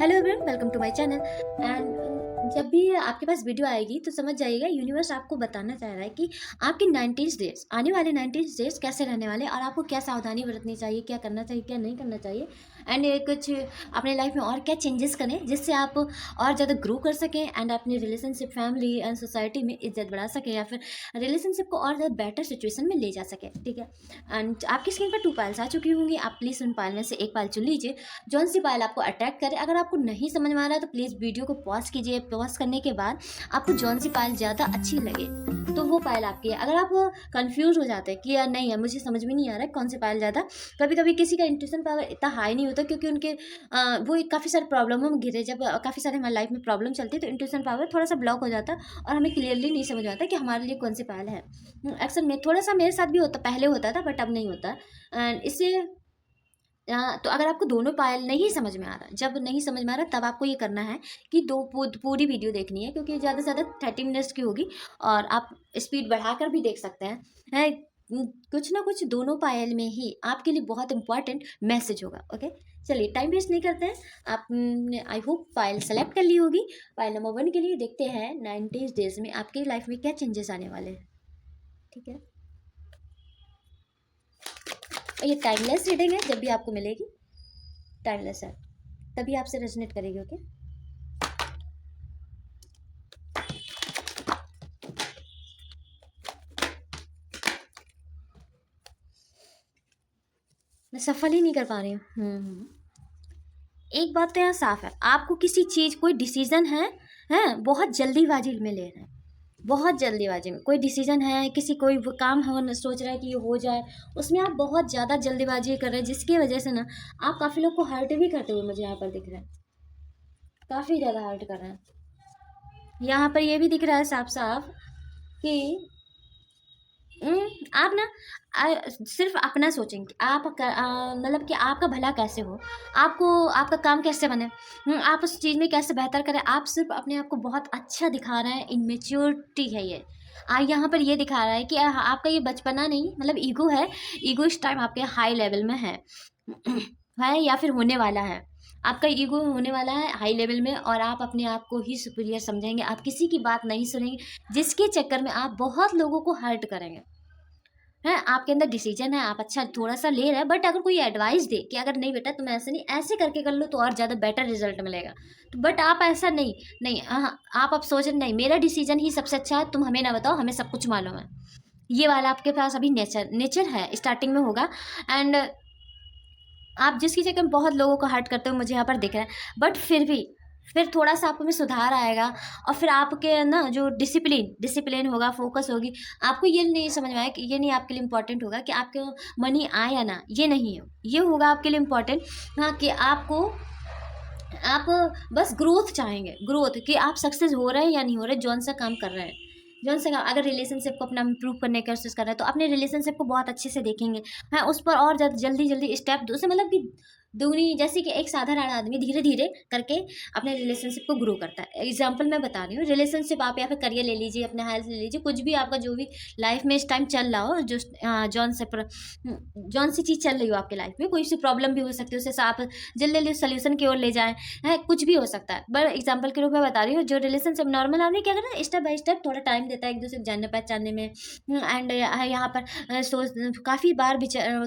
Hello everyone, welcome to my channel. And जब भी आपके पास वीडियो आएगी तो समझ जाइएगा यूनिवर्स आपको बताना चाह रहा है कि आपके 90 डेज, आने वाले 90 डेज कैसे रहने वाले और आपको क्या सावधानी बरतनी चाहिए, क्या करना चाहिए, क्या नहीं करना चाहिए। एंड कुछ अपने लाइफ में और क्या चेंजेस करें जिससे आप और ज़्यादा ग्रो कर सकें एंड अपनी रिलेशनशिप, फैमिली एंड सोसाइटी में इज्जत बढ़ा सकें या फिर रिलेशनशिप को और ज़्यादा बेटर सिचुएशन में ले जा सकें। ठीक है। एंड आपकी स्क्रीन पर 2 पाइल्स आ चुकी होंगी। आप प्लीज़ उन पाइल में से एक पाइल चुन लीजिए जौन सी पाइल आपको अट्रैक्ट करे। अगर आपको नहीं समझ में आ रहा है तो प्लीज़ वीडियो को पॉज कीजिए। पॉज करने के बाद आपको जौन सी पाइल ज़्यादा अच्छी लगे तो वो पाइल आपकी है। अगर आप कंफ्यूज हो जाते हैं कि यार नहीं है, मुझे समझ में नहीं आ रहा है कौन सी पाइल ज़्यादा, कभी कभी किसी का इंट्यूशन पावर इतना हाई नहीं होता क्योंकि उनके वो काफ़ी सारे प्रॉब्लमों में घिरे। जब काफ़ी सारे हमारी लाइफ में प्रॉब्लम चलती है तो इंट्यूशन पावर थोड़ा सा ब्लॉक हो जाता है और हमें क्लियरली नहीं समझ में आता कि हमारे लिए कौन सी पाइल है। अक्सर में थोड़ा सा मेरे साथ भी होता, पहले होता था बट अब नहीं होता। एंड इससे तो अगर आपको दोनों पायल नहीं समझ में आ रहा, जब नहीं समझ में आ रहा तब आपको ये करना है कि पूरी वीडियो देखनी है क्योंकि ज़्यादा से ज़्यादा 30 मिनट्स की होगी और आप स्पीड बढ़ाकर भी देख सकते हैं। है कुछ ना कुछ दोनों पायल में ही आपके लिए बहुत इंपॉर्टेंट मैसेज होगा। ओके, चलिए टाइम वेस्ट नहीं करते हैं। आपने आई होप पायल सेलेक्ट कर ली होगी। पायल नंबर 1 के लिए देखते हैं 90 डेज में आपकी लाइफ में क्या चेंजेस आने वाले हैं। ठीक है, और ये टाइमलेस रीडिंग है, जब भी आपको मिलेगी टाइमलेस है तभी आपसे रेजोनेट करेगी। ओके, मैं सफल ही नहीं कर पा रही हूँ। एक बात तो यहाँ साफ है, आपको किसी चीज़, कोई डिसीजन है बहुत जल्दीबाजी में ले रहे हैं। बहुत जल्दीबाजी में कोई डिसीजन है, किसी कोई काम हो सोच रहा है कि ये हो जाए, उसमें आप बहुत ज़्यादा जल्दीबाजी कर रहे हैं जिसकी वजह से ना आप काफ़ी लोग को हर्ट भी करते हुए मुझे यहाँ पर दिख रहा है। काफ़ी ज़्यादा हर्ट कर रहे हैं। यहाँ पर ये भी दिख रहा है साफ साफ कि आप ना सिर्फ अपना सोचेंगे। आप मतलब कि आपका भला कैसे हो, आपको आपका काम कैसे बने, आप उस चीज़ में कैसे बेहतर करें। आप सिर्फ अपने आप को बहुत अच्छा दिखा रहे हैं, इनमेच्योरिटी है ये। यहाँ पर ये दिखा रहा है कि आपका ये बचपना नहीं, मतलब ईगो है। ईगो इस टाइम आपके हाई लेवल में है है या फिर होने वाला है। आपका ईगो होने वाला है हाई लेवल में और आप अपने आप को ही सुपीरियर समझेंगे। आप किसी की बात नहीं सुनेंगे जिसके चक्कर में आप बहुत लोगों को हर्ट करेंगे। है आपके अंदर डिसीजन है, आप अच्छा थोड़ा सा ले रहे हैं बट अगर कोई एडवाइस दे कि अगर नहीं बेटा तुम ऐसे नहीं ऐसे करके कर लो तो और ज़्यादा बेटर रिजल्ट मिलेगा, तो बट आप ऐसा नहीं, नहीं आप अब सोच रहे नहीं मेरा डिसीजन ही सबसे अच्छा है, तुम हमें ना बताओ, हमें सब कुछ मालूम है। ये वाला आपके पास अभी नेचर नेचर है, स्टार्टिंग में होगा। एंड आप जिसकी जगह बहुत लोगों को हर्ट करते हुए मुझे यहाँ पर दिख रहा है बट फिर थोड़ा सा आप में सुधार आएगा और फिर आपके ना जो डिसिप्लिन होगा, फोकस होगी। आपको ये नहीं समझ में आया कि ये नहीं आपके लिए इम्पोर्टेंट होगा कि आपके मनी आए या ना, ये नहीं हो, ये होगा आपके लिए इम्पोर्टेंट। हाँ, कि आपको आप बस ग्रोथ चाहेंगे, ग्रोथ कि आप सक्सेस हो रहे हैं या नहीं हो रहे, जौन सा काम कर रहे हैं, जौन सा काम। अगर रिलेशनशिप को अपना इम्प्रूव करने की कोशिश कर रहे हैं तो अपने रिलेशनशिप को बहुत अच्छे से देखेंगे। हाँ, उस पर और जल्दी जल्दी स्टेप दो से, मतलब कि दुगनी, जैसे कि एक साधारण आदमी धीरे धीरे करके अपने रिलेशनशिप को ग्रो करता है। एग्जाम्पल मैं बता रही हूँ, रिलेशनशिप आप या फिर करियर ले लीजिए, अपने हेल्थ ले लीजिए, कुछ भी आपका जो भी लाइफ में इस टाइम चल रहा हो, जो जौन सी चीज़ चल रही हो आपके लाइफ में, कोई सी प्रॉब्लम भी हो सकती है, उससे आप जल्दी जल्दी सोल्यूशन की ओर ले जाएं। है, कुछ भी हो सकता है। बट एग्जाम्पल के रूप में बता रही हूँ, जो रिलेशनशिप नॉर्मल आदमी क्या करता है, स्टेप बाय स्टेप थोड़ा टाइम देता है एक दूसरे को जानने पहचानने में। एंड यहाँ पर सोच काफ़ी बार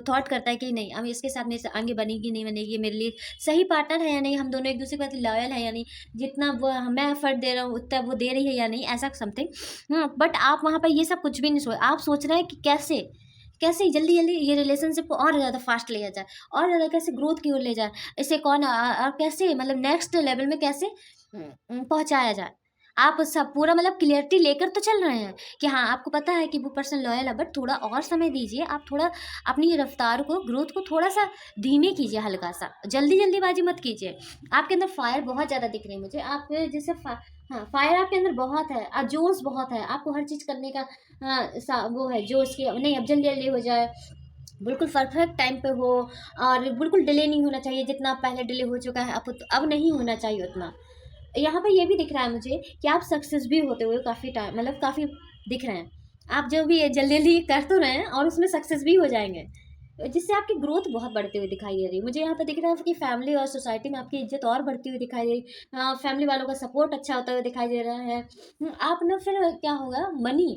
थॉट करता है कि नहीं अब इसके साथ मेरे से आगे बनेगी नहीं बनेगी, मेरे लिए सही पार्टनर है या नहीं, हम दोनों एक दूसरे के प्रति लॉयल है या नहीं, जितना वो मैं एफर्ट दे रहा हूँ उतना वो दे रही है या नहीं, ऐसा समथिंग। बट आप वहाँ पर ये सब कुछ भी नहीं सोच, आप सोच रहे हैं कि कैसे कैसे जल्दी जल्दी ये रिलेशनशिप को और ज़्यादा फास्ट लिया जाए, और ज़्यादा कैसे ग्रोथ की ओर ले जाए, इसे कौन और कैसे मतलब नेक्स्ट लेवल में कैसे पहुंचाया जाए। आप सब पूरा मतलब क्लियरिटी लेकर तो चल रहे हैं कि हाँ आपको पता है कि वो पर्सन लॉयल है, बट थोड़ा और समय दीजिए। आप थोड़ा अपनी रफ्तार को, ग्रोथ को थोड़ा सा धीमे कीजिए, हल्का सा जल्दीबाजी मत कीजिए। आपके अंदर फायर बहुत ज़्यादा दिख रही है मुझे, आप जैसे हाँ फायर आपके अंदर बहुत है, जोश बहुत है, आपको हर चीज़ करने का वो है जोश की, नहीं अब जल्दी जल्दी हो जाए, बिल्कुल परफेक्ट टाइम पे हो, और बिल्कुल डिले नहीं होना चाहिए, जितना पहले डिले हो चुका है अब नहीं होना चाहिए उतना। यहाँ पे ये भी दिख रहा है मुझे कि आप सक्सेस भी होते हुए काफ़ी टाइम, मतलब काफ़ी दिख रहे हैं। आप जो भी जल्दी जल्दी कर तो रहे हैं और उसमें सक्सेस भी हो जाएंगे। जिससे आपकी ग्रोथ बहुत बढ़ती हुई दिखाई दे रही है। मुझे यहाँ पर दिख रहा है कि फैमिली और सोसाइटी में आपकी इज्जत और बढ़ती हुई दिखाई दे रही, फैमिली वालों का सपोर्ट अच्छा होता हुआ दिखाई दे रहा है। आप ना फिर क्या होगा, मनी,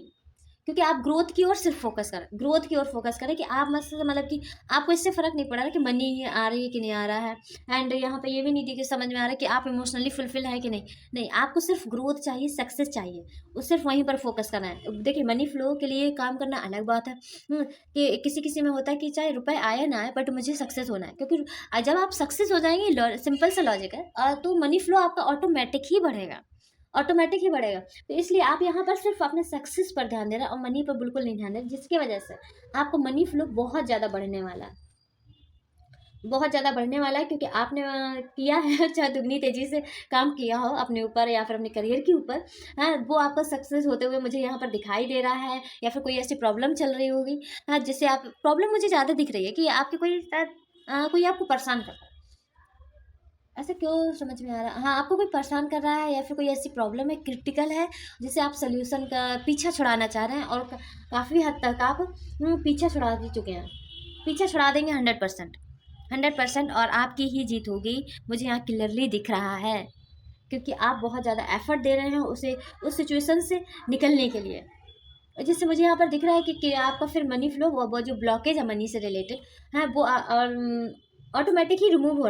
क्योंकि आप ग्रोथ की ओर सिर्फ फोकस करें, ग्रोथ की ओर फोकस करें कि आप मतलब कि आपको इससे फ़र्क नहीं पड़ रहा कि मनी आ रही है कि नहीं आ रहा है। एंड यहाँ पे ये भी नहीं देखिए समझ में आ रहा है कि आप इमोशनली फुलफिल है कि नहीं। नहीं, आपको सिर्फ ग्रोथ चाहिए, सक्सेस चाहिए, वो सिर्फ वहीं पर फोकस करना है। देखिए मनी फ्लो के लिए काम करना अलग बात है। कि किसी किसी में होता है कि चाहे रुपए आए ना आए बट मुझे सक्सेस होना है, क्योंकि जब आप सक्सेस हो जाएंगे, सिंपल सा लॉजिक है, तो मनी फ्लो आपका ऑटोमेटिक ही बढ़ेगा, ऑटोमेटिक ही बढ़ेगा। तो इसलिए आप यहाँ पर सिर्फ अपने सक्सेस पर ध्यान दे रहे हैं और मनी पर बिल्कुल नहीं ध्यान दे रहे, जिसकी वजह से आपको मनी फ्लो बहुत ज़्यादा बढ़ने वाला है, बहुत ज़्यादा बढ़ने वाला है, क्योंकि आपने किया है चाहे दुगनी तेज़ी से काम किया हो अपने ऊपर या फिर अपने करियर के ऊपर, हाँ वो आपका सक्सेस होते हुए मुझे यहाँ पर दिखाई दे रहा है। या फिर कोई ऐसी प्रॉब्लम चल रही होगी, हाँ जिससे आप, प्रॉब्लम मुझे ज़्यादा दिख रही है कि आपके कोई कोई आपको परेशान कर रहा है। ऐसा क्यों समझ में आ रहा है, हाँ आपको कोई परेशान कर रहा है या फिर कोई ऐसी प्रॉब्लम है क्रिटिकल है जिसे आप सोल्यूशन का पीछा छुड़ाना चाह रहे हैं, और काफ़ी हद तक आप पीछा छुड़ा भी चुके हैं। पीछा छुड़ा देंगे 100%, 100%, और आपकी ही जीत होगी, मुझे यहाँ क्लियरली दिख रहा है, क्योंकि आप बहुत ज़्यादा एफर्ट दे रहे हैं उसे, उस सिचुएशन से निकलने के लिए। जिससे मुझे यहाँ पर दिख रहा है कि आपका फिर मनी फ्लो, वो जो ब्लॉकेज है मनी से रिलेटेड है, वो ऑटोमेटिक ही रिमूव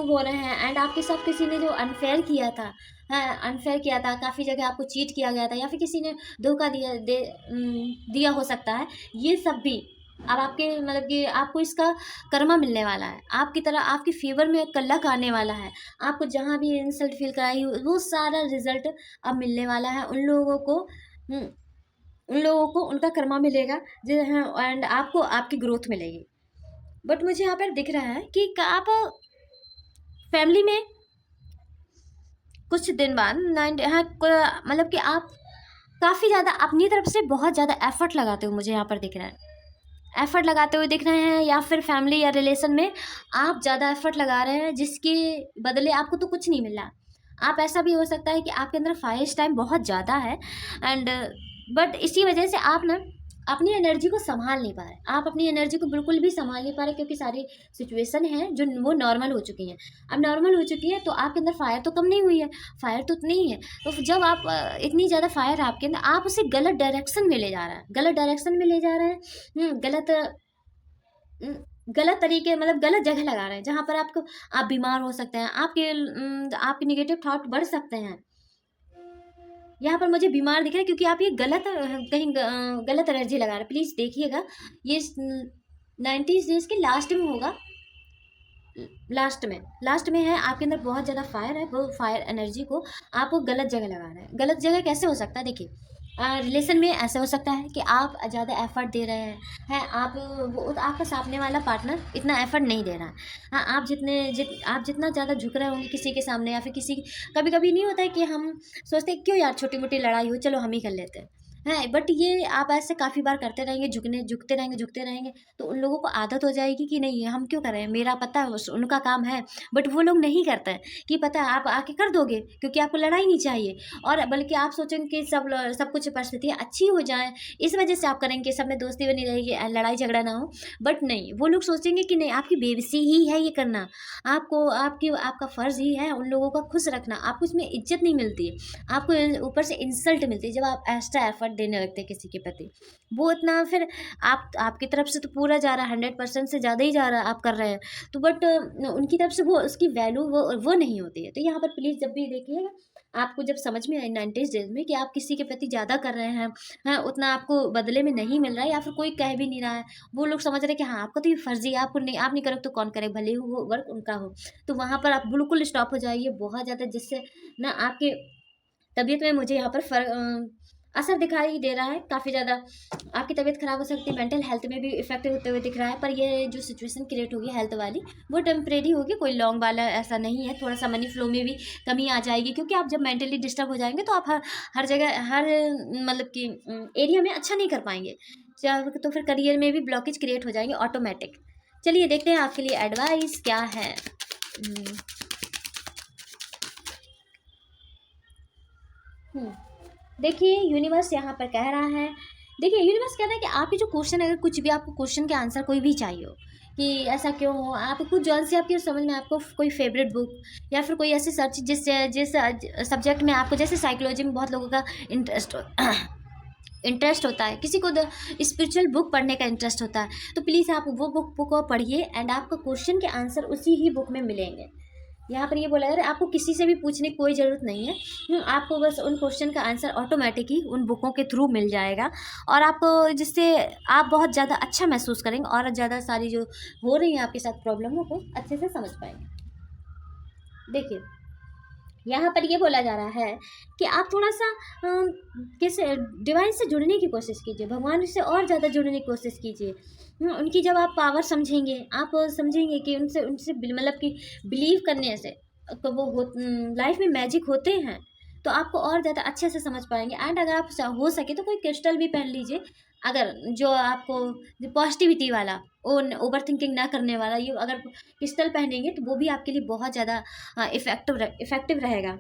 हो रहे हैं। एंड आपके साथ किसी ने जो अनफेयर किया था, हाँ अनफेयर किया था, काफ़ी जगह आपको चीट किया गया था, या फिर किसी ने धोखा दिया हो सकता है, ये सब भी अब आपके मतलब कि आपको इसका कर्मा मिलने वाला है, आपकी तरह आपके फेवर में लक आने वाला है। आपको जहाँ भी इंसल्ट फील कराई वो सारा रिजल्ट अब मिलने वाला है उन लोगों को, उन लोगों को उनका कर्मा मिलेगा जो है, एंड आपको आपकी ग्रोथ मिलेगी। बट मुझे यहाँ पर दिख रहा है कि आप फैमिली में कुछ दिन बाद हाँ मतलब कि आप काफ़ी ज़्यादा अपनी तरफ से बहुत ज़्यादा एफर्ट लगाते हुए मुझे यहाँ पर दिख रहा है, एफर्ट लगाते हुए दिख रहे हैं, या फिर फैमिली या रिलेशन में आप ज़्यादा एफर्ट लगा रहे हैं जिसके बदले आपको तो कुछ नहीं मिल रहा। आप, ऐसा भी हो सकता है कि आपके अंदर फायर टाइम बहुत ज़्यादा है, एंड बट इसी वजह से आप ना अपनी एनर्जी को संभाल नहीं पा रहे, आप अपनी एनर्जी को बिल्कुल भी संभाल नहीं पा रहे, क्योंकि सारी सिचुएशन है जो वो नॉर्मल हो चुकी हैं। अब नॉर्मल हो चुकी है तो आपके अंदर फायर तो कम नहीं हुई है, फायर तो उतनी ही है। तो जब आप इतनी ज़्यादा फायर है आपके अंदर, आप उसे गलत डायरेक्शन में ले जा रहे हैं, गलत डायरेक्शन में ले जा रहे हैं, गलत तरीके मतलब गलत जगह लगा रहे हैं, जहाँ पर आपको, आप बीमार हो सकते हैं, आपके निगेटिव थॉट बढ़ सकते हैं। यहाँ पर मुझे बीमार दिख रहा है क्योंकि आप ये गलत कहीं गलत एनर्जी लगा रहे हैं। प्लीज़ देखिएगा, ये 90 डेज के लास्ट में होगा, लास्ट में है, आपके अंदर बहुत ज़्यादा फायर है, वो फायर एनर्जी को आप वो गलत जगह लगा रहे हैं। गलत जगह कैसे हो सकता है, देखिए रिलेशन में ऐसे हो सकता है कि आप ज़्यादा एफर्ट दे रहे हैं आप, वो आपका सामने वाला पार्टनर इतना एफर्ट नहीं दे रहा है। हाँ आप जितना ज़्यादा झुक रहे होंगे किसी के सामने, या फिर कभी कभी नहीं होता है कि हम सोचते हैं क्यों यार छोटी मोटी लड़ाई हो, चलो हम ही कर लेते हैं, है बट ये आप ऐसे काफ़ी बार करते रहेंगे, झुकते रहेंगे, तो उन लोगों को आदत हो जाएगी कि नहीं हम क्यों कर रहे हैं, मेरा पता है उनका काम है, बट वो लोग नहीं करते हैं कि पता है आप आके कर दोगे क्योंकि आपको लड़ाई नहीं चाहिए, और बल्कि आप सोचेंगे कि सब कुछ परिस्थितियाँ अच्छी हो जाएं, इस वजह से आप करेंगे, सब में दोस्ती बनी रहेगी, लड़ाई झगड़ा ना हो। बट नहीं, वो लोग सोचेंगे कि नहीं आपकी बेबसी ही है ये करना, आपका फ़र्ज़ ही है उन लोगों का खुश रखना, आपको इसमें इज्जत नहीं मिलती है, आपको ऊपर से इंसल्ट मिलती है जब आप एक्स्ट्रा एफर्ट देने लगते हैं किसी के प्रति। वो इतना फिर आपकी तरफ से तो पूरा जा रहा है, 100% से ज़्यादा ही जा रहा है, आप कर रहे हैं, तो बट उनकी तरफ से वो उसकी वैल्यू वो नहीं होती है। तो यहाँ पर प्लीज़ जब भी देखिएगा, आपको जब समझ में आए 90 डेज में कि आप किसी के प्रति ज़्यादा कर रहे हैं, उतना आपको बदले में नहीं मिल रहा है, या फिर कोई कह भी नहीं रहा है, वो लोग समझ रहे हैं कि हाँ आपका तो ये फर्जी है, आप नहीं करोगे तो कौन करे, भले ही वो वर्क उनका हो, तो वहाँ पर आप बिल्कुल स्टॉप हो जाइए बहुत ज़्यादा, जिससे ना आपके तबीयत में मुझे यहाँ पर असर दिखाई दे रहा है काफ़ी ज़्यादा, आपकी तबीयत खराब हो सकती है, मेंटल हेल्थ में भी इफेक्ट होते हुए दिख रहा है। पर ये जो सिचुएशन क्रिएट होगी हेल्थ वाली, वो टेम्परेरी होगी, कोई लॉन्ग वाला ऐसा नहीं है। थोड़ा सा मनी फ्लो में भी कमी आ जाएगी, क्योंकि आप जब मेंटली डिस्टर्ब हो जाएंगे तो आप हर जगह मतलब कि एरिया में अच्छा नहीं कर पाएंगे, तो फिर करियर में भी ब्लॉकेज क्रिएट हो जाएंगे ऑटोमेटिक। चलिए देखते हैं आपके लिए एडवाइस क्या है। देखिए यूनिवर्स यहाँ पर कह रहा है देखिए यूनिवर्स कहता है कि आपके जो क्वेश्चन, अगर कुछ भी आपको क्वेश्चन के आंसर कोई भी चाहिए हो कि ऐसा क्यों हो, आप कुछ जौन सी आपकी समझ में आपको कोई फेवरेट बुक या फिर कोई ऐसी सर्च जिस जिस सब्जेक्ट में आपको, जैसे साइकोलॉजी में बहुत लोगों का इंटरेस्ट इंटरेस्ट होता है, किसी को स्पिरिचुअल बुक पढ़ने का इंटरेस्ट होता है, तो प्लीज़ आप वो बुक को पढ़िए एंड आपको क्वेश्चन के आंसर उसी ही बुक में मिलेंगे। यहाँ पर ये बोला जा रहा है आपको किसी से भी पूछने की कोई ज़रूरत नहीं है, आपको बस उन क्वेश्चन का आंसर ऑटोमेटिक ही उन बुकों के थ्रू मिल जाएगा, और आपको जिससे आप बहुत ज़्यादा अच्छा महसूस करेंगे और ज़्यादा सारी जो हो रही हैं आपके साथ प्रॉब्लमों को अच्छे से समझ पाएंगे। देखिए यहाँ पर ये बोला जा रहा है कि आप थोड़ा सा किस डिवाइन से जुड़ने की कोशिश कीजिए, भगवान से और ज़्यादा जुड़ने की कोशिश कीजिए। उनकी जब आप पावर समझेंगे, आप समझेंगे कि उनसे उनसे मतलब कि बिलीव करने से तो वो लाइफ में मैजिक होते हैं, तो आपको और ज़्यादा अच्छे से समझ पाएंगे। एंड अगर आप हो सके तो कोई क्रिस्टल भी पहन लीजिए, अगर जो आपको पॉजिटिविटी वाला, ओवर थिंकिंग ना करने वाला, ये अगर क्रिस्टल पहनेंगे तो वो भी आपके लिए बहुत ज़्यादा इफेक्टिव रहेगा।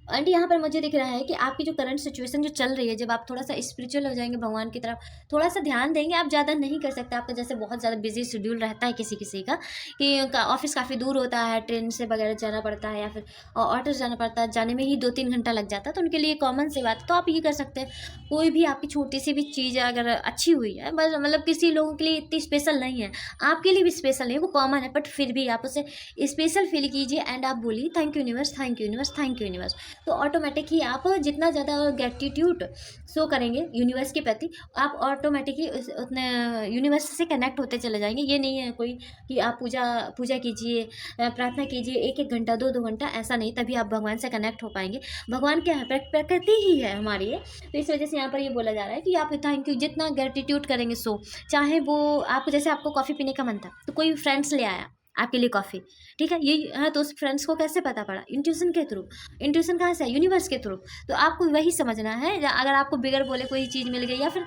एंड यहाँ पर मुझे दिख रहा है कि आपकी जो करंट सिचुएशन जो चल रही है, जब आप थोड़ा सा स्पिरिचुअल हो जाएंगे, भगवान की तरफ थोड़ा सा ध्यान देंगे, आप ज़्यादा नहीं कर सकते, आपका जैसे बहुत ज़्यादा बिजी शेड्यूल रहता है किसी किसी का, कि ऑफिस काफ़ी दूर होता है, ट्रेन से वगैरह जाना पड़ता है या फिर ऑटो से जाना पड़ता है, जाने में ही 2-3 घंटा लग जाता है, तो उनके लिए कॉमन सी बात है। तो आप ये कर सकते हैं, कोई भी आपकी छोटी सी भी चीज़ अगर अच्छी हुई है, बस मतलब किसी लोगों के लिए इतनी स्पेशल नहीं है, आपके लिए भी स्पेशल नहीं है, वो कॉमन है, बट फिर भी आप उसे स्पेशल फील कीजिए एंड आप बोलिए thank you universe, thank you universe, thank you universe. तो ऑटोमेटिक ही आप जितना ज़्यादा ग्रेटिट्यूड शो करेंगे यूनिवर्स के प्रति, आप ऑटोमेटिकली उतने यूनिवर्स से कनेक्ट होते चले जाएंगे। ये नहीं है कोई कि आप पूजा पूजा कीजिए, प्रार्थना कीजिए 1-1 घंटा 2-2 घंटा, ऐसा नहीं, तभी आप भगवान से कनेक्ट हो पाएंगे। भगवान क्या है, प्रकृति ही है हमारी ये, तो इस वजह से यहाँ पर ये बोला जा रहा है कि आप थैंक यू जितना ग्रेटिट्यूड करेंगे सो, चाहे वो आपको, जैसे आपको कॉफ़ी पीने का मन था तो कोई फ्रेंड्स ले आया आपके लिए कॉफ़ी, ठीक है, ये है, तो उस फ्रेंड्स को कैसे पता पड़ा, इंट्यूशन के थ्रू। इंट्यूशन कहाँ से है, यूनिवर्स के थ्रू। तो आपको वही समझना है, अगर आपको बिगर बोले कोई चीज़ मिल गई या फिर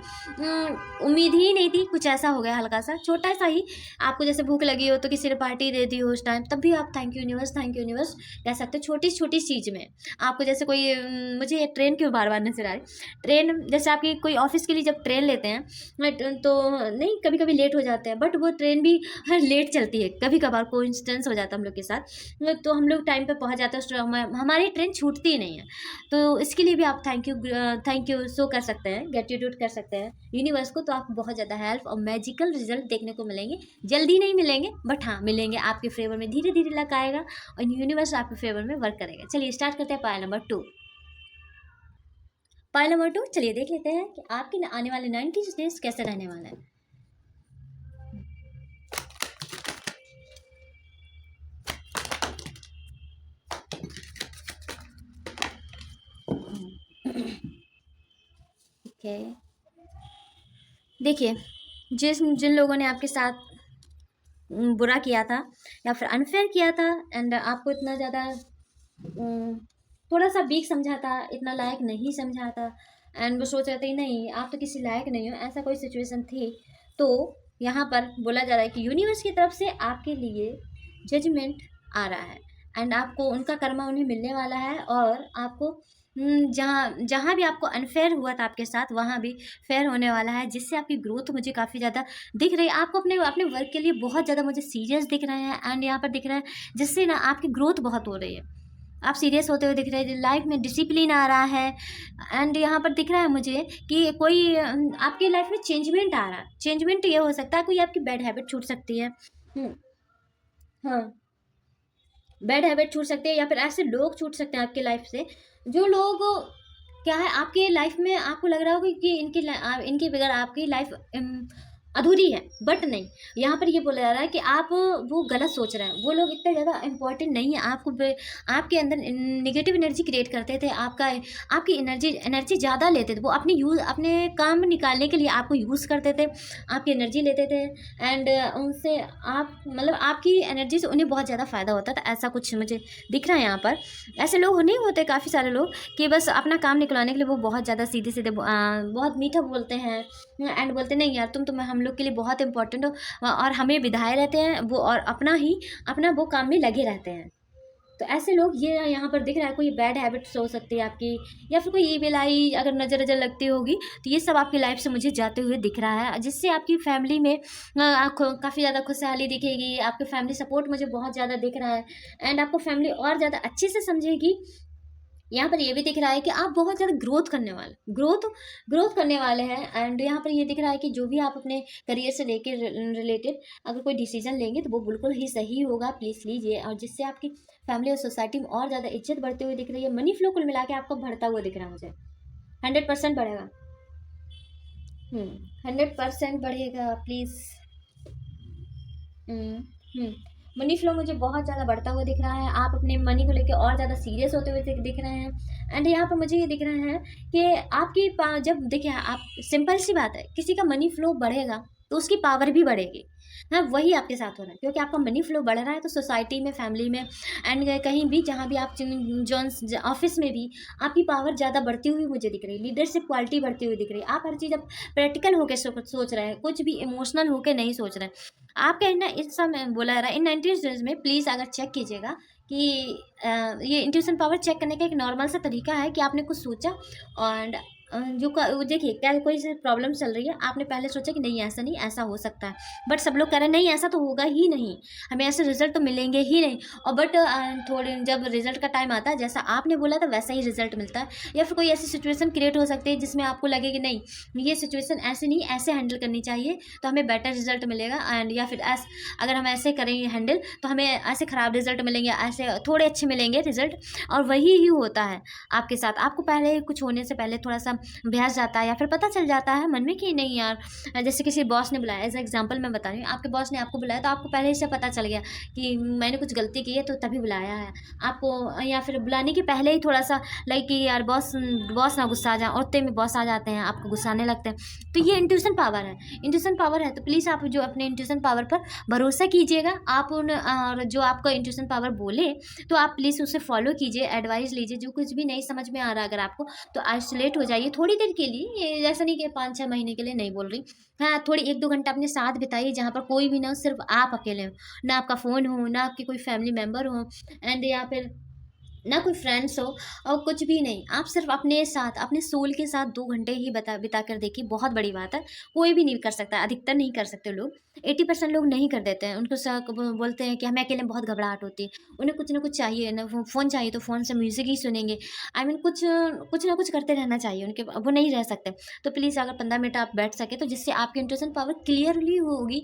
उम्मीद ही नहीं थी, कुछ ऐसा हो गया हल्का सा छोटा सा ही, आपको जैसे भूख लगी हो तो किसी ने पार्टी दे दी हो उस टाइम, तब भी आप thank you universe, thank you universe कह सकते हो, छोटी छोटी चीज़ में। आपको जैसे कोई मुझे ये ट्रेन क्यों बार बार नजर आ रही, ट्रेन जैसे आपकी कोई ऑफिस के लिए जब ट्रेन लेते हैं तो नहीं, कभी कभी लेट हो जाते हैं, बट वो ट्रेन भी लेट चलती है, कभी कभार कोइंसिडेंस हो जाता है हम लोग के साथ, तो हम लोग टाइम पे पहुंच जाते हैं, हमारी ट्रेन छूटती ही नहीं है। तो इसके लिए भी आप थैंक यू शो कर सकते हैं, ग्रेटिट्यूड कर सकते हैं यूनिवर्स को, तो आपको बहुत ज़्यादा हेल्प और मैजिकल रिजल्ट देखने को मिलेंगे। जल्दी नहीं मिलेंगे, बट हाँ मिलेंगे, आपके फेवर में धीरे धीरे लग आएगा और यूनिवर्स आपके फेवर में वर्क करेगा। चलिए स्टार्ट करते हैं पायल नंबर 2। पायल नंबर 2, चलिए देख लेते हैं कि आपके आने वाले 90 डेज कैसे रहने वाला है। ओके, देखिए जिन लोगों ने आपके साथ बुरा किया था या फिर अनफेयर किया था एंड आपको इतना ज़्यादा थोड़ा सा वीक समझा था, इतना लायक नहीं समझा था, एंड वो सोच रहे थे नहीं आप तो किसी लायक नहीं हो, ऐसा कोई सिचुएशन थी, तो यहाँ पर बोला जा रहा है कि यूनिवर्स की तरफ से आपके लिए जजमेंट आ रहा है एंड आपको उनका कर्मा उन्हें मिलने वाला है, और आपको जहाँ जहाँ भी आपको अनफेयर हुआ था आपके साथ, वहाँ भी फेयर होने वाला है, जिससे आपकी ग्रोथ मुझे काफ़ी ज़्यादा दिख रही है। आपको अपने अपने वर्क के लिए बहुत ज़्यादा मुझे सीरियस दिख रहे हैं एंड यहाँ पर दिख रहा है, जिससे ना आपकी ग्रोथ बहुत हो रही है, आप सीरियस होते हुए दिख रहे हैं, लाइफ में डिसिप्लिन आ रहा है। एंड यहाँ पर दिख रहा है मुझे कि कोई आपकी लाइफ में चेंजमेंट आ रहा है। चेंजमेंट ये हो सकता है कोई आपकी बैड हैबिट छूट सकती है, हाँ बैड हैबिट छूट सकती है, या फिर ऐसे लोग छूट सकते हैं आपके लाइफ से जो लोग क्या है आपके लाइफ में आपको लग रहा होगा कि इनके बगैर आपकी लाइफ अधूरी है, बट नहीं, यहाँ पर ये बोला जा रहा है कि आप वो गलत सोच रहे हैं, वो लोग इतना ज़्यादा इंपॉर्टेंट नहीं है आपको, आपके अंदर नेगेटिव एनर्जी क्रिएट करते थे, आपकी एनर्जी ज़्यादा लेते थे, वो अपने काम निकालने के लिए आपको यूज़ करते थे, आपकी एनर्जी लेते थे एंड उनसे आप मतलब आपकी एनर्जी से उन्हें बहुत ज़्यादा फ़ायदा होता था, ऐसा कुछ मुझे दिख रहा है यहाँ पर। ऐसे लोग नहीं होते काफ़ी सारे लोग कि बस अपना काम निकलवाने के लिए वो बहुत ज़्यादा सीधे सीधे बहुत मीठा बोलते हैं एंड बोलते नहीं यार तुम हम लोग के लिए बहुत इंपॉर्टेंट हो, और हमें विधाए रहते हैं वो, और अपना वो काम में लगे रहते हैं। तो ऐसे लोग ये यहाँ पर दिख रहा है, कोई बैड हैबिट्स हो सकती है आपकी, या फिर कोई ईविल आई अगर नज़र नज़र लगती होगी, तो ये सब आपकी लाइफ से मुझे जाते हुए दिख रहा है, जिससे आपकी फैमिली में काफ़ी ज़्यादा खुशहाली दिखेगी, आपके फैमिली सपोर्ट मुझे बहुत ज़्यादा दिख रहा है, एंड आपको फैमिली और ज़्यादा अच्छे से समझेगी। यहाँ पर ये भी दिख रहा है कि आप बहुत ज़्यादा ग्रोथ करने वाले हैं, एंड यहाँ पर ये दिख रहा है कि जो भी आप अपने करियर से लेके रिलेटेड अगर कोई डिसीजन लेंगे तो वो बिल्कुल ही सही होगा, प्लीज़ लीजिए, और जिससे आपकी फैमिली और सोसाइटी में और ज़्यादा इज्जत बढ़ते हुए दिख रही है। मनी फ्लो कुल मिला के आपको बढ़ता हुआ दिख रहा है मुझे, 100% बढ़ेगा। 100% बढ़ेगा, प्लीज़। मनी फ्लो मुझे बहुत ज़्यादा बढ़ता हुआ दिख रहा है, आप अपने मनी को लेके और ज़्यादा सीरियस होते हुए दिख रहे हैं, एंड यहाँ पर मुझे ये दिख रहा है कि आपकी जब देखिए, आप सिंपल सी बात है, किसी का मनी फ्लो बढ़ेगा तो उसकी पावर भी बढ़ेगी। हाँ, वही आपके साथ हो रहा है, क्योंकि आपका मनी फ्लो बढ़ रहा है, तो सोसाइटी में, फैमिली में, एंड कहीं भी जहाँ भी आप जॉन्स ऑफिस में भी आपकी पावर ज़्यादा बढ़ती हुई मुझे दिख रही है, लीडरशिप क्वालिटी बढ़ती हुई दिख रही है। आप हर चीज़ अब प्रैक्टिकल होकर सोच रहे हैं, कुछ भी इमोशनल होकर नहीं सोच रहे हैं। आप कहना इस समय बोला जा रहा है इन 90 डेज में, प्लीज़ अगर चेक कीजिएगा कि ये इंट्यूशन पावर चेक करने का एक नॉर्मल सा तरीका है कि आपने कुछ सोचा, और वो देखिए, क्या कोई से प्रॉब्लम चल रही है, आपने पहले सोचा कि नहीं ऐसा नहीं, ऐसा हो सकता है, बट सब लोग कह रहे हैं नहीं ऐसा तो होगा ही नहीं, हमें ऐसे रिजल्ट तो मिलेंगे ही नहीं, और बट थोड़े जब रिजल्ट का टाइम आता है, जैसा आपने बोला था वैसा ही रिजल्ट मिलता है, या फिर कोई ऐसी सिचुएशन क्रिएट हो सकती है जिसमें आपको लगे कि नहीं, ये सिचुएशन ऐसे नहीं, ऐसे हैंडल करनी चाहिए तो हमें बेटर रिजल्ट मिलेगा, एंड या फिर अगर हम ऐसे करेंगे हैंडल तो हमें ऐसे ख़राब रिजल्ट मिलेंगे, ऐसे थोड़े अच्छे मिलेंगे रिजल्ट, और वही ही होता है आपके साथ। आपको पहले कुछ होने से पहले थोड़ा सा बहस जाता है, या फिर पता चल जाता है मन में कि नहीं यार, जैसे किसी बॉस ने बुलाया, एज एग्जांपल मैं बता रही हूँ, आपके बॉस ने आपको बुलाया तो आपको पहले से पता चल गया कि मैंने कुछ गलती की है तो तभी बुलाया है आपको, या फिर बुलाने के पहले ही थोड़ा सा लाइक कि यार बॉस बॉस ना गुस्सा आ जाए, औरतें में बॉस आ जाते हैं, आपको गुस्साने लगते हैं, तो ये इंट्यूशन पावर है। इंट्यूशन पावर है तो प्लीज़ आप जो अपने इंट्यूशन पावर पर भरोसा कीजिएगा, आप उन और जो आपका इंट्यूशन पावर बोले तो आप प्लीज़ उसे फॉलो कीजिए, एडवाइस लीजिए, जो कुछ भी नहीं समझ में आ रहा अगर आपको, तो आइसोलेट हो जाइए थोड़ी देर के लिए, ये ऐसा नहीं कि 5-6 महीने के लिए नहीं बोल रही, हाँ थोड़ी 1-2 घंटा अपने साथ बिताइए जहाँ पर कोई भी ना हो, सिर्फ आप अकेले हो, ना आपका फ़ोन हो, ना आपके कोई फैमिली मेम्बर हो, एंड या फिर ना कोई फ्रेंड्स हो, और कुछ भी नहीं, आप सिर्फ अपने साथ, अपने सोल के साथ 2 घंटे ही बिता कर देखिए, बहुत बड़ी बात है। कोई भी नहीं कर सकता, अधिकतर नहीं कर सकते लोग, 80% लोग नहीं कर देते हैं, उनको बोलते हैं कि हमें अकेले में बहुत घबराहट होती है, उन्हें कुछ ना कुछ चाहिए ना, फ़ोन चाहिए तो फ़ोन से म्यूज़िक ही सुनेंगे, आई मीन कुछ ना कुछ करते रहना चाहिए उनके, वो नहीं रह सकते। तो प्लीज़ अगर 15 मिनट आप बैठ सके तो जिससे आपकी इंट्यूशन पावर क्लियरली होगी,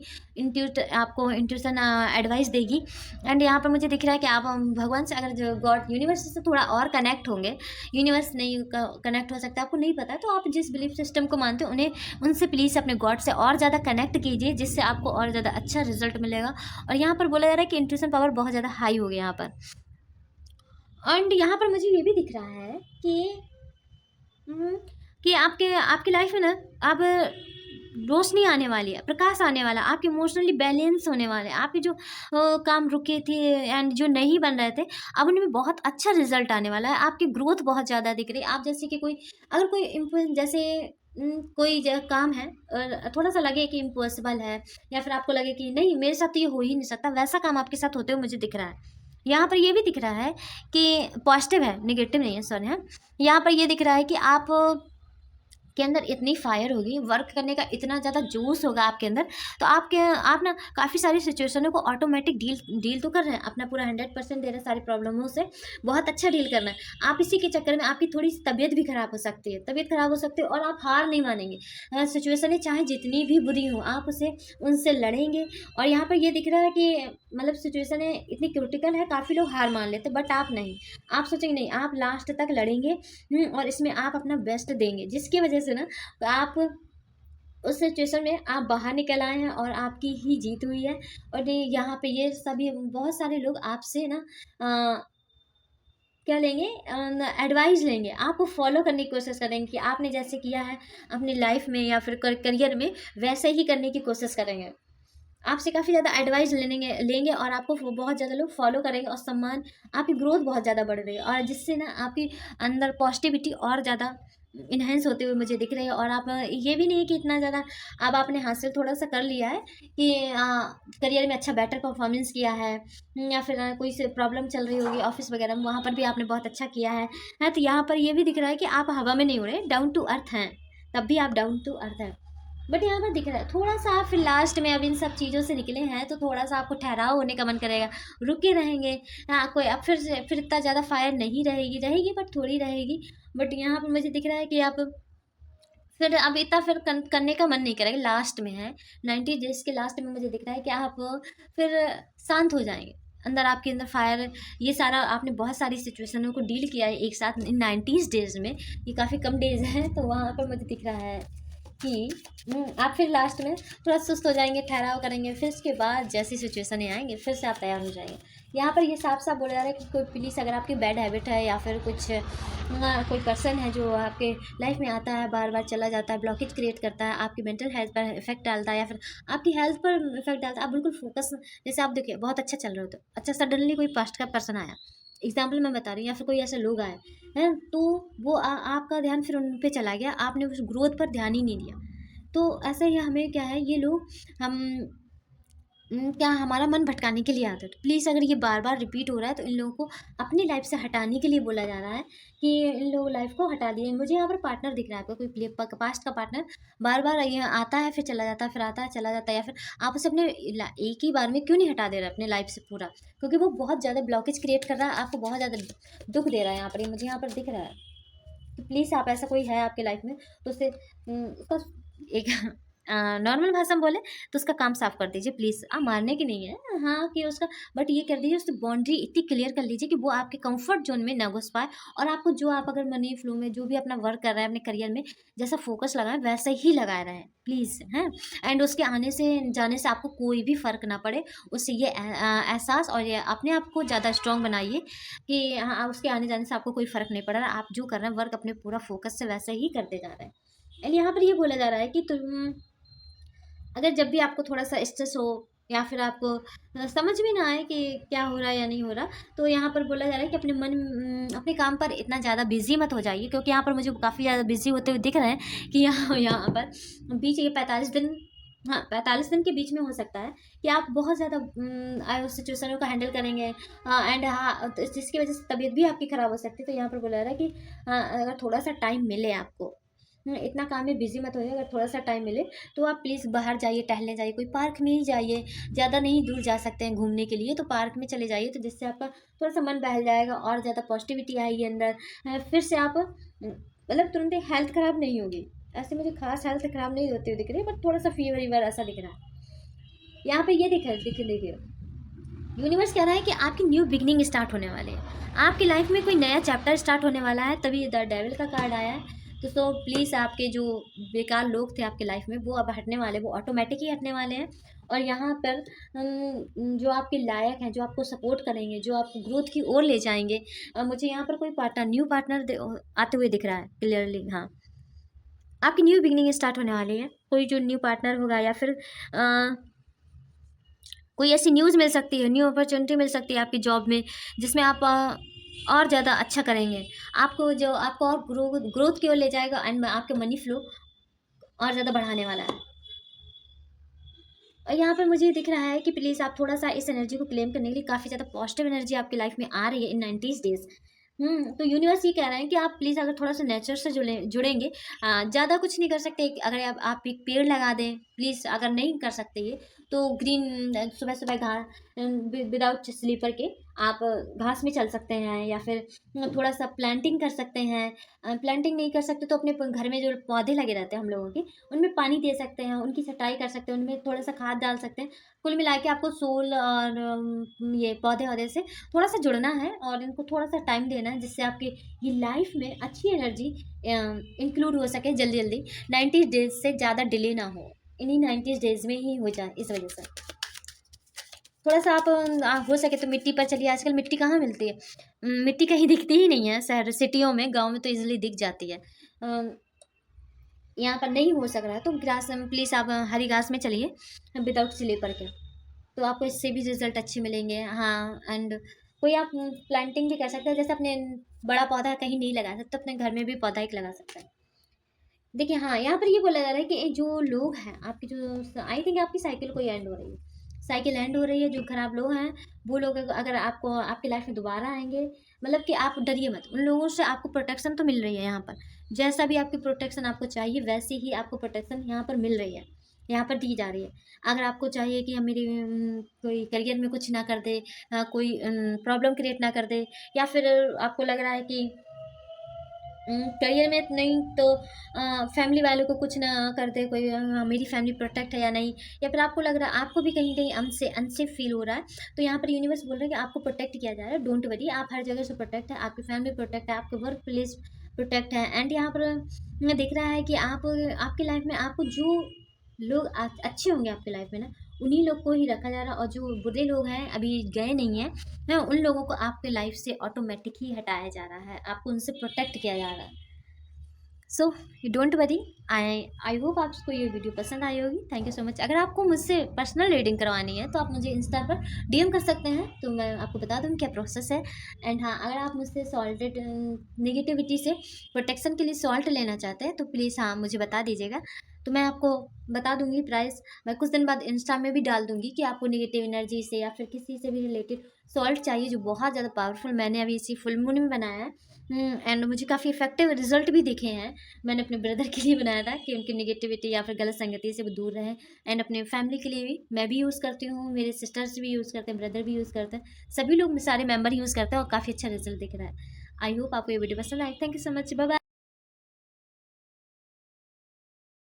आपको इंट्यूशन एडवाइस देगी, एंड यहाँ पर मुझे दिख रहा है कि आप भगवान से, अगर जो गॉड यूनिवर्स से थोड़ा और कनेक्ट होंगे, यूनिवर्स नहीं कनेक्ट हो सकता, आपको नहीं पता है, तो आप जिस बिलीफ सिस्टम को मानते हो उन्हें, उनसे प्लीज़ अपने गॉड से और ज़्यादा कनेक्ट कीजिए, जिससे आपको और ज़्यादा अच्छा रिजल्ट मिलेगा। और यहाँ पर बोला जा रहा है कि इंट्यूशन पावर बहुत ज़्यादा हाई हो गया यहाँ पर, एंड यहाँ पर मुझे ये भी दिख रहा है हम्म, कि आपके आपकी लाइफ में ना अब रोशनी आने वाली है, प्रकाश आने वाला, आपके इमोशनली बैलेंस होने वाले, आपके जो काम रुके थे एंड जो नहीं बन रहे थे, अब उनमें बहुत अच्छा रिजल्ट आने वाला है, आपकी ग्रोथ बहुत ज़्यादा दिख रही है। आप जैसे कि कोई अगर कोई जैसे कोई काम है और थोड़ा सा लगे कि इम्पॉसिबल है, या फिर आपको लगे कि नहीं मेरे साथ तो ये हो ही नहीं सकता, वैसा काम आपके साथ होते हुए मुझे दिख रहा है। यहाँ पर ये भी दिख रहा है कि पॉजिटिव है, नेगेटिव नहीं है, सॉरी, है। यहाँ पर ये दिख रहा है कि आप के अंदर इतनी फायर होगी, वर्क करने का इतना ज़्यादा जोश होगा आपके अंदर, तो आप ना काफ़ी सारी सिचुएशनों को ऑटोमेटिक डील तो कर रहे हैं, अपना पूरा 100% दे रहे हैं सारी प्रॉब्लमों से, बहुत अच्छा डील करना है। आप इसी के चक्कर में आपकी थोड़ी सी तबीयत भी खराब हो सकती है, और आप हार नहीं मानेंगे, सिचुएशन चाहे जितनी भी बुरी हो, आप उनसे लड़ेंगे। और यहाँ पर ये दिख रहा है कि मतलब सिचुएशन इतनी क्रिटिकल है, काफ़ी लोग हार मान लेते, बट आप नहीं, आप सोचेंगे नहीं, आप लास्ट तक लड़ेंगे, और इसमें आप अपना बेस्ट देंगे, जिसकी वजह से ना आप उस सिचुएशन में आप बाहर निकल आए हैं और आपकी ही जीत हुई है। और यहाँ पे ये सभी बहुत सारे लोग आपसे ना क्या लेंगे, एडवाइस लेंगे, आपको फॉलो करने की कोशिश करेंगे कि आपने जैसे किया है अपनी लाइफ में या फिर करियर में, वैसे ही करने की कोशिश करेंगे। आपसे काफ़ी ज़्यादा एडवाइस लेंगे और आपको बहुत ज़्यादा लोग फॉलो करेंगे, और सम्मान, आपकी ग्रोथ बहुत ज़्यादा बढ़ रही है, और जिससे ना आपकी अंदर पॉजिटिविटी और ज़्यादा इन्हेंस होते हुए मुझे दिख रहे हैं। और आप ये भी नहीं है कि इतना ज़्यादा अब आपने हासिल थोड़ा सा कर लिया है कि करियर में अच्छा बेटर परफॉर्मेंस किया है, या फिर कोई से प्रॉब्लम चल रही होगी ऑफिस वगैरह में, वहाँ पर भी आपने बहुत अच्छा किया है। तो यहाँ पर ये भी दिख रहा है कि आप हवा में नहीं उड़े, डाउन टू अर्थ हैं, तब भी आप डाउन टू अर्थ हैं। बट यहाँ पर दिख रहा है थोड़ा सा आप फिर लास्ट में अब इन सब चीज़ों से निकले हैं तो थोड़ा सा आपको ठहराव होने का मन करेगा, रुके रहेंगे। हाँ, कोई अब फिर इतना ज़्यादा फायर नहीं रहेगी, रहेगी बट थोड़ी रहेगी। बट यहाँ पर मुझे दिख रहा है कि आप फिर अब इतना फिर करने का मन नहीं करेगा, लास्ट में है 90 डेज के लास्ट में मुझे दिख रहा है कि आप फिर शांत हो जाएंगे। अंदर आपके अंदर फायर, ये सारा आपने बहुत सारी सिचुएशनों को डील किया है एक साथ इन 90 डेज में, ये काफ़ी कम डेज है। तो वहाँ पर मुझे दिख रहा है कि आप फिर लास्ट में थोड़ा सुस्त हो जाएंगे, ठहराव करेंगे, फिर उसके बाद जैसी सिचुएशन आएंगे फिर से आप तैयार हो जाएंगे। यहाँ पर ये साफ साफ बोला जा रहा है कि कोई प्लीज़, अगर आपकी बैड हैबिट है या फिर कुछ कोई पर्सन है जो आपके लाइफ में आता है, बार बार चला जाता है, ब्लॉकेज क्रिएट करता है, आपकी मेंटल हेल्थ पर इफेक्ट डालता है या फिर आपकी हेल्थ पर इफेक्ट डालता है, आप बिल्कुल फोकस, जैसे आप देखिए बहुत अच्छा चल रहे हो तो अच्छा सडनली कोई पास्ट का पर्सन आया, एग्जाम्पल मैं बता रही हूँ, या फिर कोई ऐसे लोग आए हैं तो वो आपका ध्यान फिर उन पे चला गया, आपने उस ग्रोथ पर ध्यान ही नहीं दिया। तो ऐसा ही हमें क्या है, ये लोग हम क्या हमारा मन भटकाने के लिए आते हैं। तो प्लीज़ अगर ये बार बार रिपीट हो रहा है तो इन लोगों को अपनी लाइफ से हटाने के लिए बोला जा रहा है कि इन लोगों लाइफ को हटा दिए। मुझे यहाँ पर पार्टनर दिख रहा है, आपका कोई पास्ट का पार्टनर बार बार यहाँ आता है फिर चला जाता है, फिर आता है चला जाता है, या फिर आप उसे अपने एक ही बार में क्यों नहीं हटा दे रहे अपने लाइफ से पूरा, क्योंकि वो बहुत ज़्यादा ब्लॉकेज क्रिएट कर रहा है, आपको बहुत ज़्यादा दुख दे रहा है यहाँ पर, ये मुझे यहाँ पर दिख रहा है। तो प्लीज़ आप, ऐसा कोई है आपके लाइफ में तो उससे उसका एक नॉर्मल भाषा में बोले तो उसका काम साफ कर दीजिए प्लीज़। मारने की नहीं है, हाँ कि उसका, बट ये कर दीजिए उसकी बाउंड्री इतनी क्लियर कर लीजिए कि वो आपके कंफर्ट जोन में ना घुस पाए, और आपको जो आप अगर मनी फ्लो में जो भी अपना वर्क कर रहे हैं अपने करियर में जैसा फोकस लगाएं वैसे ही लगाए रहें प्लीज़, हैं। एंड उसके आने से जाने से आपको कोई भी फ़र्क ना पड़े, उससे ये एहसास और ये अपने आप को ज़्यादा स्ट्रॉन्ग बनाइए कि हाँ उसके आने जाने से आपको कोई फ़र्क नहीं पड़ रहा, आप जो कर रहे हैं वर्क अपने पूरा फोकस से वैसे ही करते जा रहे हैं। एंड यहाँ पर ये बोला जा रहा है कि तुम अगर जब भी आपको थोड़ा सा स्ट्रेस हो या फिर आपको समझ में ना आए कि क्या हो रहा है या नहीं हो रहा, तो यहाँ पर बोला जा रहा है कि अपने अपने काम पर इतना ज़्यादा बिजी मत हो जाइए, क्योंकि यहाँ पर मुझे काफ़ी ज़्यादा बिजी होते हुए दिख रहे हैं कि यहाँ पर बीच ये 45 दिन, हाँ 45 दिन के बीच में हो सकता है कि आप बहुत ज़्यादा सिचुएशनों का हैंडल करेंगे, एंड हाँ तो जिसकी वजह से तबीयत भी आपकी ख़राब हो सकती है। तो यहाँ पर बोला जा रहा है कि अगर थोड़ा सा टाइम मिले आपको, इतना काम में बिजी मत होइए, अगर थोड़ा सा टाइम मिले तो आप प्लीज़ बाहर जाइए, टहलने जाइए, कोई पार्क में ही जाइए, ज़्यादा नहीं दूर जा सकते हैं घूमने के लिए तो पार्क में चले जाइए, तो जिससे आपका थोड़ा सा मन बहल जाएगा और ज़्यादा पॉजिटिविटी आएगी अंदर। फिर से आप मतलब तुरंत हेल्थ ख़राब नहीं होगी, ऐसे मुझे खास हेल्थ ख़राब नहीं होती हुई दिख रही है, बट थोड़ा सा फीवर वीवर ऐसा दिख रहा है। यहाँ पे ये देखिए देखिए देखिए, यूनिवर्स कह रहा है कि आपकी न्यू बिगनिंग स्टार्ट होने वाली है, आपकी लाइफ में कोई नया चैप्टर स्टार्ट होने वाला है, तभी द डेविल का कार्ड आया है। तो प्लीज़ आपके जो बेकार लोग थे आपके लाइफ में वो अब हटने वाले, वो ऑटोमेटिक ही हटने वाले हैं। और यहाँ पर जो आपके लायक हैं, जो आपको सपोर्ट करेंगे, जो आपको ग्रोथ की ओर ले जाएंगे, मुझे यहाँ पर कोई पार्टनर, न्यू पार्टनर आते हुए दिख रहा है क्लियरली। हाँ, आपकी न्यू बिगनिंग स्टार्ट होने वाली है, कोई जो न्यू पार्टनर होगा या फिर कोई ऐसी न्यूज़ मिल सकती है, न्यू अपॉर्चुनिटी मिल सकती है आपकी जॉब में, जिसमें आप और ज़्यादा अच्छा करेंगे, आपको जो आपको और ग्रोथ की ओर ले जाएगा, एंड आपके मनी फ्लो और ज़्यादा बढ़ाने वाला है। और यहाँ पर मुझे दिख रहा है कि प्लीज़ आप थोड़ा सा इस एनर्जी को क्लेम करने के लिए, काफ़ी ज़्यादा पॉजिटिव एनर्जी आपकी लाइफ में आ रही है इन 90 डेज। तो यूनिवर्स ये कह रहे हैं कि आप प्लीज़ अगर थोड़ा सा नेचर से जुड़ेंगे, ज़्यादा कुछ नहीं कर सकते, अगर आप एक पेड़ लगा दें प्लीज़, अगर नहीं कर सकते ये तो ग्रीन सुबह सुबह घास विदाउट स्लीपर के आप घास में चल सकते हैं, या फिर थोड़ा सा प्लांटिंग कर सकते हैं। प्लांटिंग नहीं कर सकते तो अपने घर में जो पौधे लगे रहते हैं हम लोगों के, उनमें पानी दे सकते हैं, उनकी छटाई कर सकते हैं, उनमें थोड़ा सा खाद डाल सकते हैं। कुल मिला के आपको सोल और ये पौधे वौधे से थोड़ा सा जुड़ना है और इनको थोड़ा सा टाइम देना है, जिससे आपकी ये लाइफ में अच्छी एनर्जी इंक्लूड हो सके जल्दी जल्दी, 90 डेज से ज़्यादा डिले ना हो, इन्हीं 90 डेज में ही हो जाए। इस वजह से थोड़ा सा आप हो सके तो मिट्टी पर चलिए, आजकल मिट्टी कहाँ मिलती है, मिट्टी कहीं दिखती ही नहीं है, शहर सिटियों में, गांव में तो इजीली दिख जाती है। यहाँ पर नहीं हो सक रहा है तो ग्रास प्लीज़ आप हरी घास में चलिए विदाउट स्लीपर के, तो आपको इससे भी रिजल्ट अच्छे मिलेंगे। हाँ, एंड कोई आप प्लांटिंग भी कर सकते हैं, जैसे अपने बड़ा पौधा कहीं नहीं लगा सकते, अपने घर में भी पौधा एक लगा सकते हैं। देखिए हाँ, यहाँ पर ये बोला जा रहा है कि जो लोग हैं आपके जो आई थिंक आपकी साइकिल कोई एंड हो रही है, साइकिल एंड हो रही है, जो खराब लोग हैं वो लोग अगर आपको आपकी लाइफ में दोबारा आएंगे, मतलब कि आप डरिए मत, उन लोगों से आपको प्रोटेक्शन तो मिल रही है यहाँ पर। जैसा भी आपकी प्रोटेक्शन आपको चाहिए वैसे ही आपको प्रोटेक्शन यहाँ पर मिल रही है, यहाँ पर दी जा रही है। अगर आपको चाहिए कि हम मेरी कोई करियर में कुछ ना कर दे, कोई प्रॉब्लम क्रिएट ना कर दे, या फिर आपको लग रहा है कि करियर में नहीं तो फैमिली वालों को कुछ ना कर दे कोई, मेरी फैमिली प्रोटेक्ट है या नहीं, या फिर आपको लग रहा है आपको भी कहीं कहीं अनसेफ फील हो रहा है, तो यहाँ पर यूनिवर्स बोल रहा है कि आपको प्रोटेक्ट किया जा रहा है। डोंट वरी, आप हर जगह से प्रोटेक्ट है, आपकी फैमिली प्रोटेक्ट है, आपके वर्क प्लेस प्रोटेक्ट है। एंड यहाँ पर दिख रहा है कि आप आपकी लाइफ में आपको जो लोग अच्छे होंगे आपकी लाइफ में ना, उन्हीं लोग को ही रखा जा रहा है, और जो बुरे लोग हैं अभी गए नहीं हैं ना, उन लोगों को आपके लाइफ से ऑटोमेटिक ही हटाया जा रहा है, आपको उनसे प्रोटेक्ट किया जा रहा है। So you don't worry. I hope आपको ये वीडियो पसंद आई होगी। Thank you so much. अगर आपको मुझसे पर्सनल रीडिंग करवानी है तो आप मुझे इंस्टा पर डीएम कर सकते हैं, तो मैं आपको बता दूँ क्या प्रोसेस है। एंड हाँ, अगर आप मुझसे सॉल्टेड नेगेटिविटी से प्रोटेक्शन के लिए सॉल्ट लेना चाहते हैं तो प्लीज़ हाँ मुझे बता दीजिएगा, तो मैं आपको बता दूंगी प्राइस। मैं कुछ दिन बाद इंस्टा में भी डाल दूंगी कि आपको नेगेटिव एनर्जी से या फिर किसी से भी रिलेटेड सॉल्ट चाहिए जो बहुत ज़्यादा पावरफुल, मैंने अभी इसी फुल मून में बनाया है। एंड मुझे काफ़ी इफेक्टिव रिजल्ट भी दिखे हैं। मैंने अपने ब्रदर के लिए बनाया था कि उनकी नेगेटिविटी या फिर गलत संगति से वो दूर रहें। एंड अपने फैमिली के लिए भी मैं भी यूज़ करती हूँ, मेरे सिस्टर्स भी यूज़ करते हैं, ब्रदर भी यूज़ करते हैं, सभी लोग सारे मेंबर यूज़ करते हैं और काफ़ी अच्छा रिजल्ट दिख रहा है। आई होप आपको ये वीडियो पसंद आए। Thank you so much. Bye bye.